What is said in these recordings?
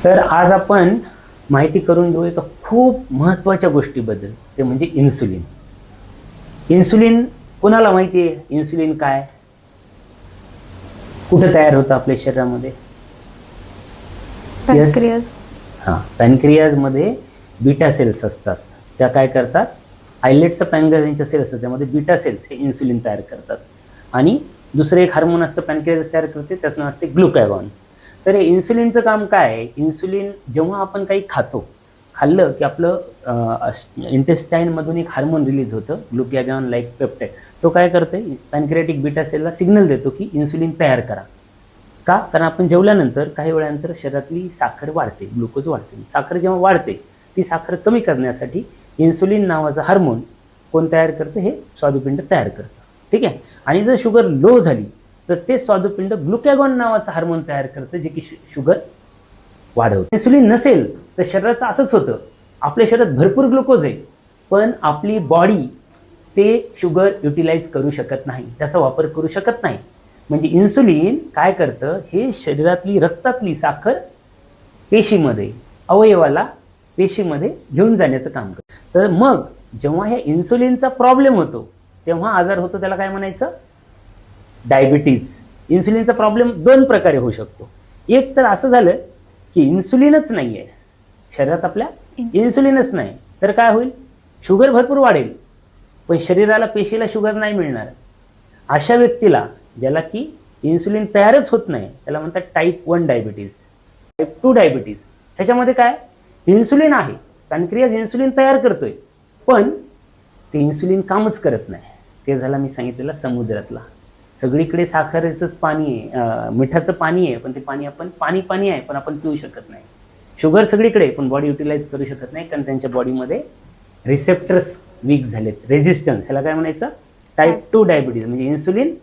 तर आज आपण माहिती करून घेऊ एका खूप महत्त्वाच्या गोष्टीबद्दल, ते म्हणजे इन्सुलिन. इन्सुलिन कोणाला माहिती आहे? इन्सुलिन काय, कुठे तयार होतं आपल्या शरीरामध्ये? पॅनक्रियाज. पॅनक्रियाज मध्ये बीटा सेल्स असतात. त्या काय करतात? आयलेटचं पॅनक्रियाजच्या सेल्स असतात, त्यामध्ये बीटा सेल्स हे इन्सुलिन तयार करतात. आणि दुसरं एक हार्मोन असतं पॅनक्रियाज तयार करते, त्याचं नाव असते ग्लुकॅगॉन. तर हे इन्सुलिनचं काम काय आहे? इन्सुलिन जेव्हा आपण काही खाल्लं की आपलं इंटेस्टाईनमधून एक हार्मोन रिलीज होतं, ग्लुकॅगॉन लाईक पेप्टाइड. तो काय करते? पॅनक्रियाटिक बीटा सेलला सिग्नल देतो की इन्सुलिन तयार करा. का? कारण आपण जेवल्यानंतर काही वेळानंतर शरीरातली साखर वाढते, ग्लुकोज वाढते. साखर जेव्हा वाढते, ती साखर कमी करण्यासाठी इन्सुलिन नावाचं हार्मोन कोण तयार करतं? हे स्वादुपिंड तयार करतं. ठीक आहे. आणि जर शुगर लो झाली तर ते स्वादुपिंड ग्लुकॅगॉन नावाचं हार्मोन तयार करतं, जे की शुगर वाढवतं. इन्सुलिन नसेल तर शरीराचं असंच होतं, आपल्या शरीरात भरपूर ग्लुकोज आहे, पण आपली बॉडी ते शुगर युटिलाइज करू शकत नाही, त्याचा वापर करू शकत नाही. म्हणजे इन्सुलिन काय करतं? हे शरीरातली रक्तातली साखर पेशीमध्ये, अवयवाला पेशीमध्ये घेऊन जाण्याचं काम करतं. तर मग जेव्हा ह्या इन्सुलिनचा प्रॉब्लेम होतो तेव्हा आजार होतो, त्याला काय म्हणायचं? डायबिटीज. इन्सुलिनचा प्रॉब्लेम दोन प्रकारे होऊ शकतो. एक तर असं झालं की इन्सुलिनच नाही आहे शरीरात, आपल्या इन्सुलिनच नाही, तर काय होईल? शुगर भरपूर वाढेल, पण शरीराला, पेशीला शुगर नाही मिळणार. अशा व्यक्तीला, ज्याला की इन्सुलिन तयारच होत नाही, त्याला म्हणतात टाईप 1 डायबिटीज, टाईप 2 डायबिटीज. ह्याच्यामध्ये काय? इन्सुलिन आहे, पॅनक्रियाज इन्सुलिन तयार करतोय, पण ते इन्सुलिन कामच करत नाही. ते झाला मी सांगितलेला समुद्रातला. सगळीकडे साखरेचंच पाणी आहे, मिठाचं पाणी आहे, पण ते पाणी आपण पाणी आहे, पण आपण पिऊ शकत नाही. शुगर सगळीकडे, पण बॉडी युटिलाइज करू शकत नाही, कारण त्यांच्या बॉडीमध्ये रिसेप्टर्स वीक झालेत, रेझिस्टन्स. ह्याला काय म्हणायचं? Type 2 diabetes. म्हणजे इन्सुलिन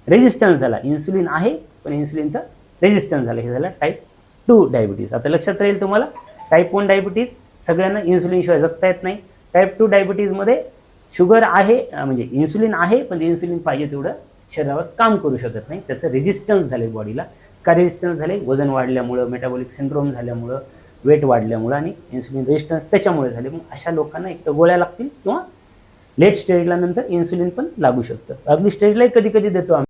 रेझिस्टन्स झाला. इन्सुलिन आहे, पण इन्सुलिनचा रेझिस्टन्स झाला, हे झाला टाईप 2 डायबिटीज. आता लक्षात राहील तुम्हाला, टाईप 1 डायबिटीज सगळ्यांना इन्सुलिनशिवाय जगता येत नाही. टाईप 2 डायबिटीजमध्ये शुगर आहे, म्हणजे इन्सुलिन आहे, पण इन्सुलिन पाहिजे तेवढं शरीरावर काम करू शकत नाही, त्याचं रेझिस्टन्स झाले बॉडीला. का रेझिस्टन्स झाले? वजन वाढल्यामुळं, मेटाबॉलिक सिंड्रोम झाल्यामुळं, वेट वाढल्यामुळं, आणि इन्सुलिन रेझिस्टन्स त्याच्यामुळे झाले. मग अशा लोकांना एक तर गोळ्या लागतील, किंवा लेट स्टेजला नंतर इन्सुलिन पण लागू शकतं. अर्ली स्टेजलाही कधी कधी देतो आम्ही.